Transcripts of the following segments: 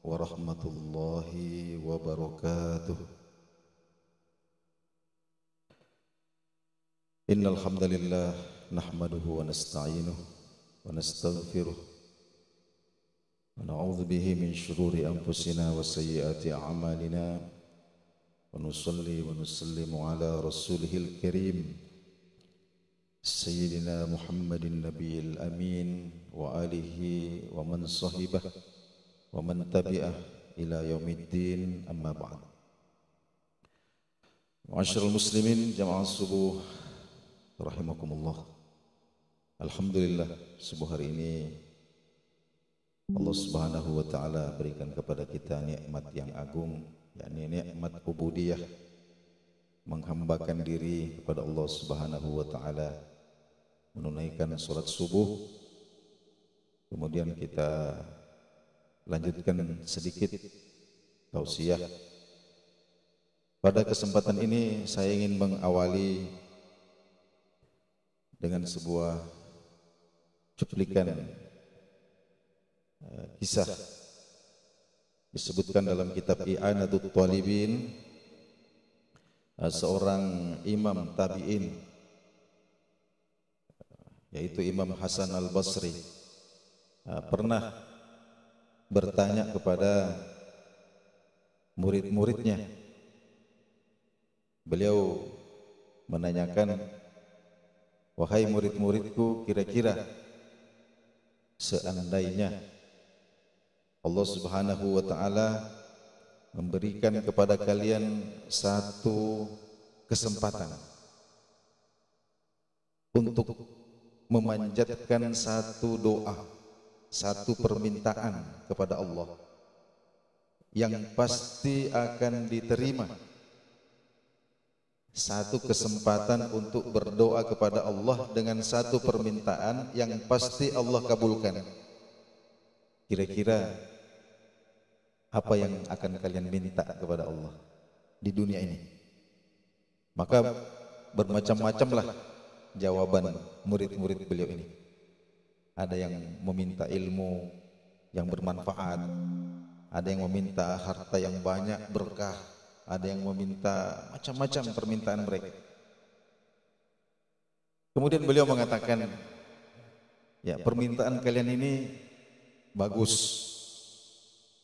warahmatullahi wabarakatuh. Innal hamdalillah nahmaduhu wa nasta'inuhu wa nastaghfiruh wa na'udzu bihi min shururi anfusina wa sayyiati a'malina wa nusalli wa nusallimu ala rasulihil karim sayyidina Muhammadin nabiyil amin wa alihi wa man sahibah wa man tabi'ah ila yaumiddin, amma ba'd. Ma'asyiral muslimin jamaah subuh rahimakumullah. Alhamdulillah, subuh hari ini Allah Subhanahu wa taala berikan kepada kita nikmat yang agung, yakni nikmat ubudiyah, menghambakan diri kepada Allah Subhanahu wa taala, menunaikan salat subuh. Kemudian kita lanjutkan sedikit tausiah. Pada kesempatan ini saya ingin mengawali dengan sebuah cuplikan kisah disebutkan dalam kitab I'anatul Talibin. Seorang imam tabi'in, yaitu Imam Hasan al-Basri, pernah bertanya kepada murid-muridnya. Beliau menanyakan, wahai murid-muridku, kira-kira seandainya Allah Subhanahu wa taala memberikan kepada kalian satu kesempatan untuk memanjatkan satu doa, satu permintaan kepada Allah yang pasti akan diterima, satu kesempatan untuk berdoa kepada Allah dengan satu permintaan yang pasti Allah kabulkan, kira-kira apa yang akan kalian minta kepada Allah di dunia ini? Maka bermacam-macamlah jawaban murid-murid beliau ini. Ada yang meminta ilmu yang bermanfaat, ada yang meminta harta yang banyak berkah, ada yang meminta macam-macam permintaan mereka. Kemudian beliau mengatakan, ya, permintaan kalian ini bagus,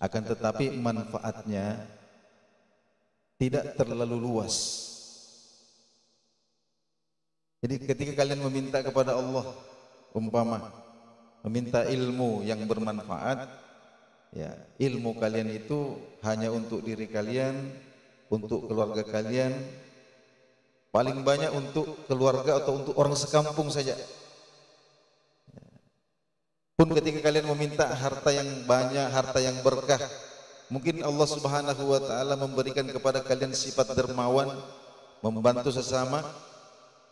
akan tetapi manfaatnya tidak terlalu luas. Jadi ketika kalian meminta kepada Allah, umpama meminta ilmu yang bermanfaat, ya, ilmu kalian itu hanya untuk diri kalian, untuk keluarga kalian, paling banyak untuk keluarga atau untuk orang sekampung saja. Pun ketika kalian meminta harta yang banyak, harta yang berkah, mungkin Allah Subhanahu wa taala memberikan kepada kalian sifat dermawan, membantu sesama,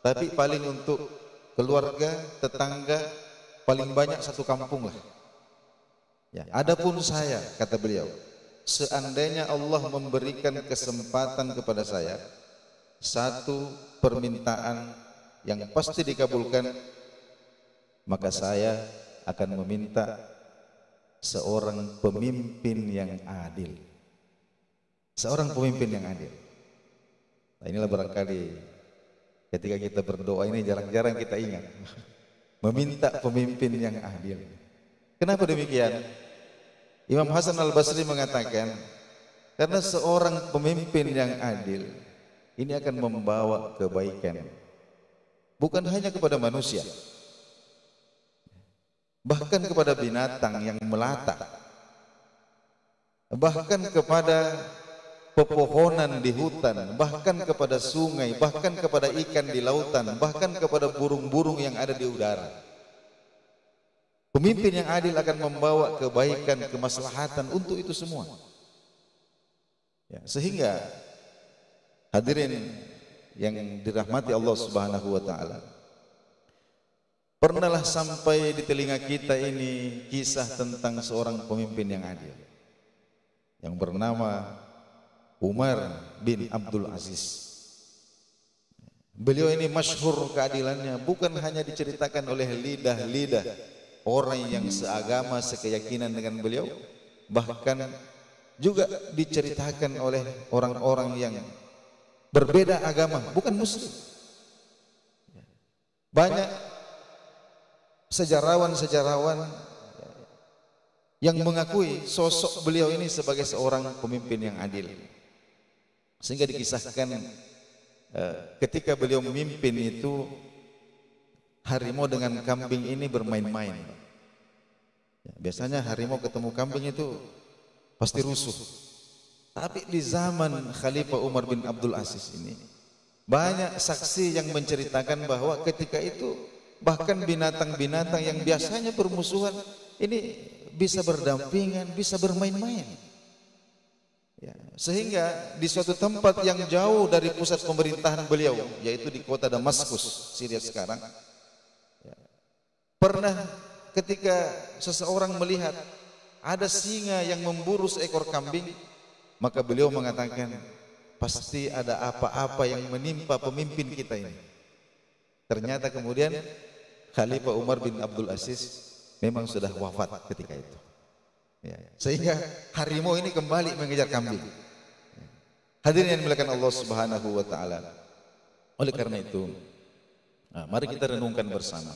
tapi paling untuk keluarga, tetangga, paling banyak satu kampung lah. Ya, adapun saya, kata beliau, seandainya Allah memberikan kesempatan kepada saya satu permintaan yang pasti dikabulkan, maka saya akan meminta seorang pemimpin yang adil. Seorang pemimpin yang adil. Nah, inilah barangkali ketika kita berdoa ini jarang-jarang kita ingat meminta pemimpin yang adil. Kenapa demikian? Imam Hasan al-Basri mengatakan, karena seorang pemimpin yang adil ini akan membawa kebaikan, bukan hanya kepada manusia, bahkan kepada binatang yang melata, bahkan kepada pepohonan di hutan, bahkan kepada sungai, bahkan kepada ikan di lautan, bahkan kepada burung-burung yang ada di udara. Pemimpin yang adil akan membawa kebaikan, kemaslahatan untuk itu semua. Ya, sehingga hadirin yang dirahmati Allah Subhanahu wa taala, pernahlah sampai di telinga kita ini kisah tentang seorang pemimpin yang adil yang bernama Umar bin Abdul Aziz. Beliau ini masyhur keadilannya, bukan hanya diceritakan oleh lidah-lidah orang yang seagama, sekeyakinan dengan beliau, bahkan juga diceritakan oleh orang-orang yang berbeda agama, bukan muslim. Banyak sejarawan-sejarawan yang mengakui sosok beliau ini sebagai seorang pemimpin yang adil. Sehingga dikisahkan ketika beliau memimpin itu, harimau dengan kambing ini bermain-main. Biasanya harimau ketemu kambing itu pasti rusuh. Tapi di zaman Khalifah Umar bin Abdul Aziz ini, banyak saksi yang menceritakan bahwa ketika itu bahkan binatang-binatang yang biasanya bermusuhan ini bisa berdampingan, bisa bermain-main. Ya, sehingga di suatu tempat yang jauh dari pusat pemerintahan beliau, yaitu di kota Damaskus, Syria sekarang, ya, pernah ketika seseorang melihat ada singa yang memburu seekor kambing, maka beliau mengatakan, pasti ada apa-apa yang menimpa pemimpin kita ini. Ternyata kemudian Khalifah Umar bin Abdul Aziz memang sudah wafat ketika itu. Ya, sehingga harimau ini kembali mengejar kambing. Hadirin yang dimuliakan Allah Subhanahu wa taala. Oleh karena itu, mari kita renungkan bersama.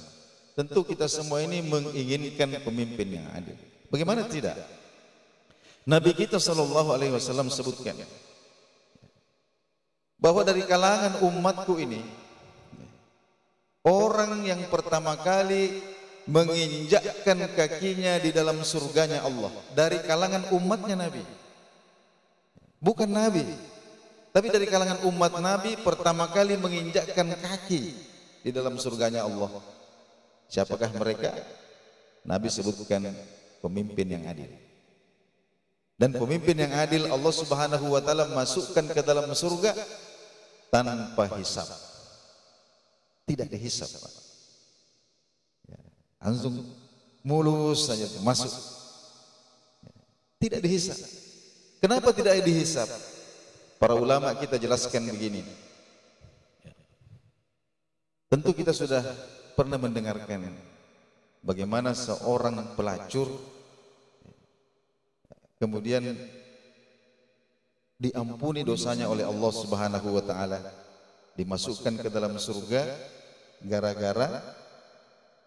Tentu kita semua ini menginginkan pemimpin yang adil. Bagaimana tidak? Nabi kita sallallahu alaihi wasallam sebutkan bahwa dari kalangan umatku ini, orang yang pertama kali menginjakkan kakinya di dalam surganya Allah dari kalangan umatnya Nabi, bukan Nabi, tapi dari kalangan umat Nabi pertama kali menginjakkan kaki di dalam surganya Allah. Siapakah mereka? Nabi sebutkan pemimpin yang adil. Dan pemimpin yang adil Allah Subhanahu wa taala masukkan ke dalam surga tanpa hisab. Tidak dihisab, Pak. Ya, langsung mulus saja masuk. Tidak dihisab. Kenapa tidak dihisab? Para ulama kita jelaskan begini. Tentu kita sudah pernah mendengarkan bagaimana seorang pelacur kemudian diampuni dosanya oleh Allah Subhanahu wa taala, dimasukkan ke dalam surga gara-gara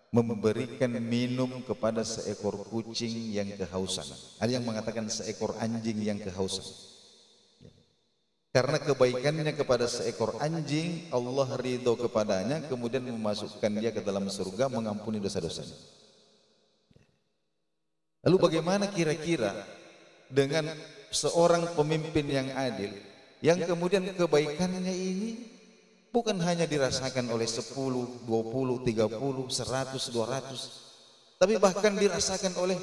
memberikan minum kepada seekor kucing yang kehausan. Ada yang mengatakan seekor anjing yang kehausan. Karena kebaikannya kepada seekor anjing, Allah ridho kepadanya, kemudian memasukkan dia ke dalam surga, mengampuni dosa-dosanya. Lalu bagaimana kira-kira dengan seorang pemimpin yang adil, yang kemudian kebaikannya ini bukan hanya dirasakan oleh 10, 20, 30, 100, 200, tapi bahkan dirasakan oleh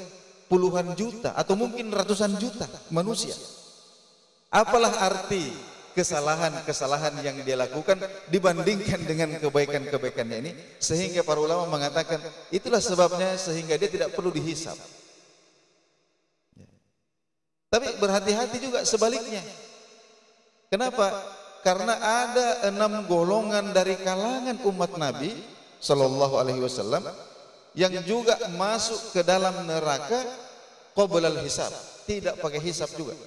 puluhan juta atau mungkin ratusan juta manusia. Apalah arti kesalahan-kesalahan yang dia lakukan dibandingkan dengan kebaikan-kebaikannya ini, sehingga para ulama mengatakan itulah sebabnya sehingga dia tidak perlu dihisab. Tapi berhati-hati juga sebaliknya. Kenapa? Karena ada 6 golongan dari kalangan umat Nabi sallallahu alaihi wasallam yang juga masuk ke dalam neraka qoblal hisab, tidak pakai hisab juga.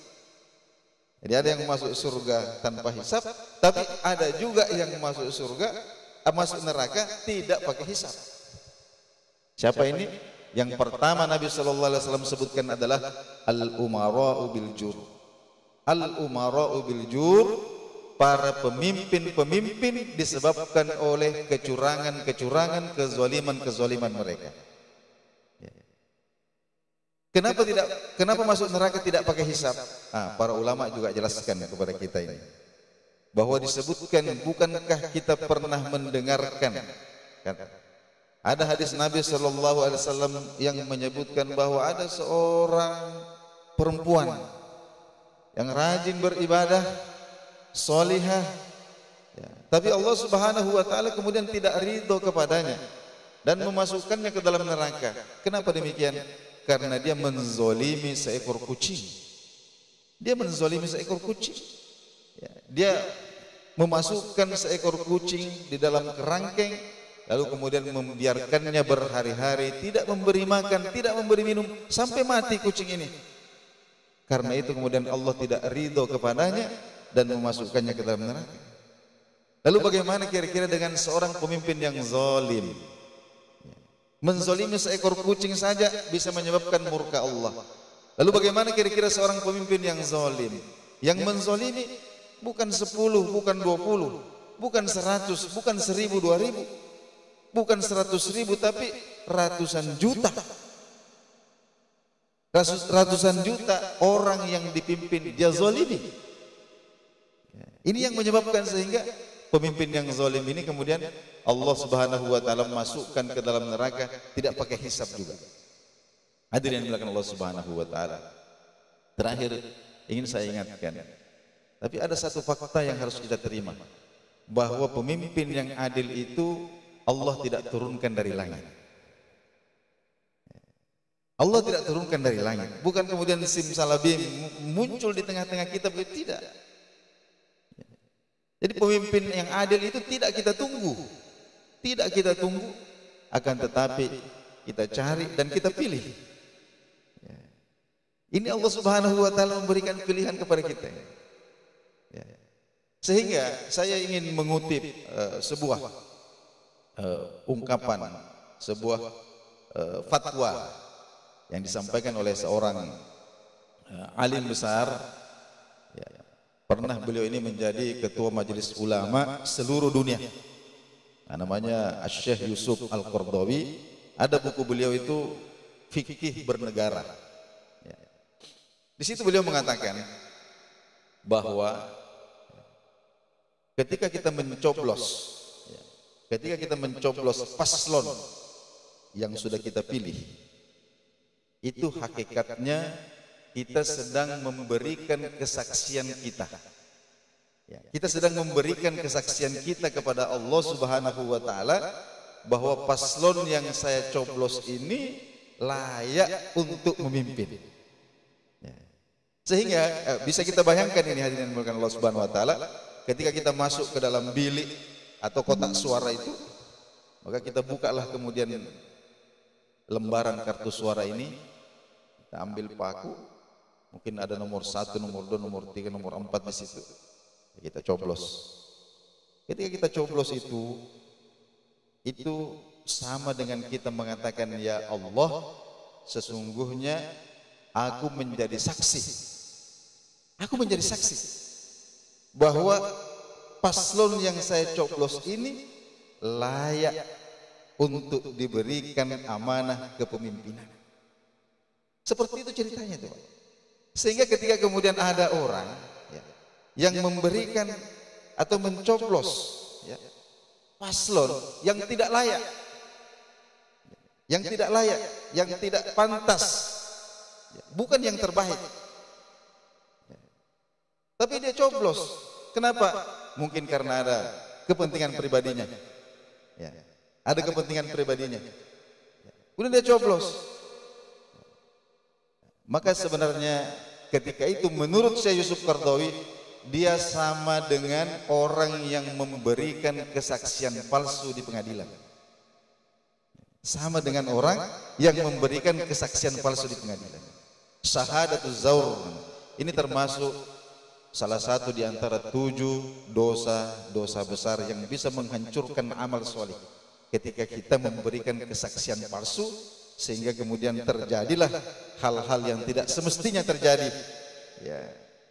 Jadi ada yang masuk surga tanpa hisab, tapi ada juga yang masuk surga, masuk neraka tidak pakai hisab. Siapa ini? Yang pertama Nabi sallallahu alaihi wasallam sebutkan adalah al-umara'u bil jur. Al-umara'u bil jur, para pemimpin-pemimpin disebabkan oleh kecurangan-kecurangan, kezaliman-kezaliman mereka. Kenapa masuk neraka tidak pakai hisab? Para ulama juga jelaskan kepada kita ini, bahwa disebutkan, bukankah kita pernah mendengarkan ada hadis Nabi sallallahu alaihi wasallam yang menyebutkan bahwa ada seorang perempuan yang rajin beribadah, solihah, tapi Allah Subhanahu wa taala kemudian tidak ridho kepadanya dan memasukkannya ke dalam neraka. Kenapa demikian? Karena dia menzolimi seekor kucing. Dia menzolimi seekor kucing. Dia memasukkan seekor kucing di dalam kerangkeng, lalu kemudian membiarkannya berhari-hari, tidak memberi makan, tidak memberi minum, sampai mati kucing ini. Karena itu kemudian Allah tidak ridho kepadanya dan memasukkannya ke dalam neraka. Lalu bagaimana kira-kira dengan seorang pemimpin yang zalim? Menzalimi seekor kucing saja bisa menyebabkan murka Allah. Lalu bagaimana kira-kira seorang pemimpin yang zalim? Yang menzalimi bukan 10, bukan 20, bukan 100, bukan 1000, 2000, bukan 100.000, tapi ratusan juta. Ratusan juta orang yang dipimpin dia zalimi. Ini yang menyebabkan sehingga pemimpin yang zalim ini kemudian Allah Subhanahu wa taala masukkan ke dalam neraka tidak pakai hisab juga. Hadirin yang dimuliakan Allah Subhanahu wa taala. Terakhir ingin saya ingatkan. Tapi ada satu fakta yang harus kita terima, bahwa pemimpin yang adil itu Allah tidak turunkan dari langit. Allah tidak turunkan dari langit. Bukan kemudian simsalabim muncul di tengah-tengah kita, tidak. Jadi pemimpin yang adil itu tidak kita tunggu. Tidak kita tunggu, akan tetapi kita cari dan kita pilih. Ini Allah Subhanahu wa taala memberikan pilihan kepada kita. Sehingga saya ingin mengutip sebuah ungkapan, sebuah fatwa yang disampaikan oleh seorang alim besar. Pernah beliau ini menjadi ketua majelis ulama seluruh dunia. Namanya Syekh Yusuf Al-Qaradawi. Ada buku beliau itu Fikih Bernegara. Di situ beliau mengatakan bahwa ketika kita mencoblos paslon yang sudah kita pilih, itu hakikatnya kita sedang memberikan kesaksian kita. Kita sedang memberikan kesaksian kita kepada Allah Subhanahu wa taala bahwa paslon yang saya coblos ini layak untuk memimpin. Sehingga bisa kita bayangkan ini, hadirin yang dimuliakan Allah Subhanahu wa taala, ketika kita masuk ke dalam bilik atau kotak suara itu, maka kita bukalah kemudian lembaran kartu suara ini, kita ambil paku, mungkin ada nomor 1, nomor 2, nomor 3, nomor 4 di situ. Kita coblos. Ketika kita coblos itu sama dengan kita mengatakan, ya Allah, sesungguhnya aku menjadi saksi. Aku menjadi saksi bahwa paslon yang saya coblos ini layak untuk diberikan amanah kepemimpinan. Seperti itu ceritanya tuh. Sehingga ketika kemudian ada orang yang memberikan atau mencoblos paslon yang tidak layak, yang tidak pantas, bukan yang terbaik, tapi dia coblos. Kenapa? Mungkin karena ada kepentingan pribadinya. Ada kepentingan pribadinya. Kemudian dia coblos. Maka sebenarnya ketika itu menurut Syekh Yusuf Qaradawi, dia sama dengan orang yang memberikan kesaksian palsu di pengadilan. Sama dengan orang yang memberikan kesaksian palsu di pengadilan. Syahadatuz zaur ini termasuk salah satu di antara 7 dosa besar yang bisa menghancurkan amal soleh. Ketika kita memberikan kesaksian palsu, sehingga kemudian terjadilah hal-hal yang tidak semestinya terjadi.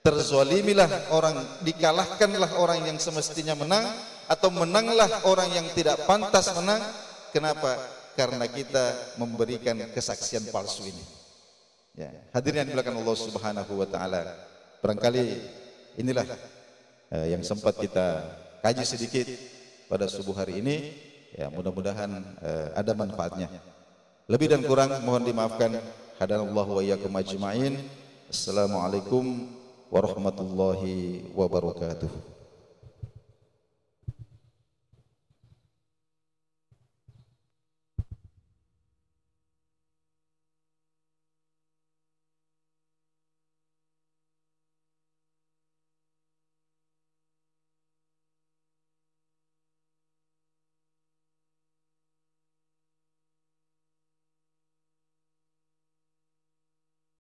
Terzalimilah orang, dikalahkanlah orang yang semestinya menang, atau menanglah orang yang tidak pantas menang. Kenapa? Karena kita memberikan kesaksian palsu ini. Hadirin yang dimuliakan Allah Subhanahu wa taala, barangkali inilah yang sempat kita kaji sedikit pada subuh hari ini. Mudah-mudahan ada manfaatnya. Lebih dan kurang mohon dimaafkan. Hadanallahu wa iyyakum ajma'in. Assalamualaikum warahmatullahi wabarakatuh.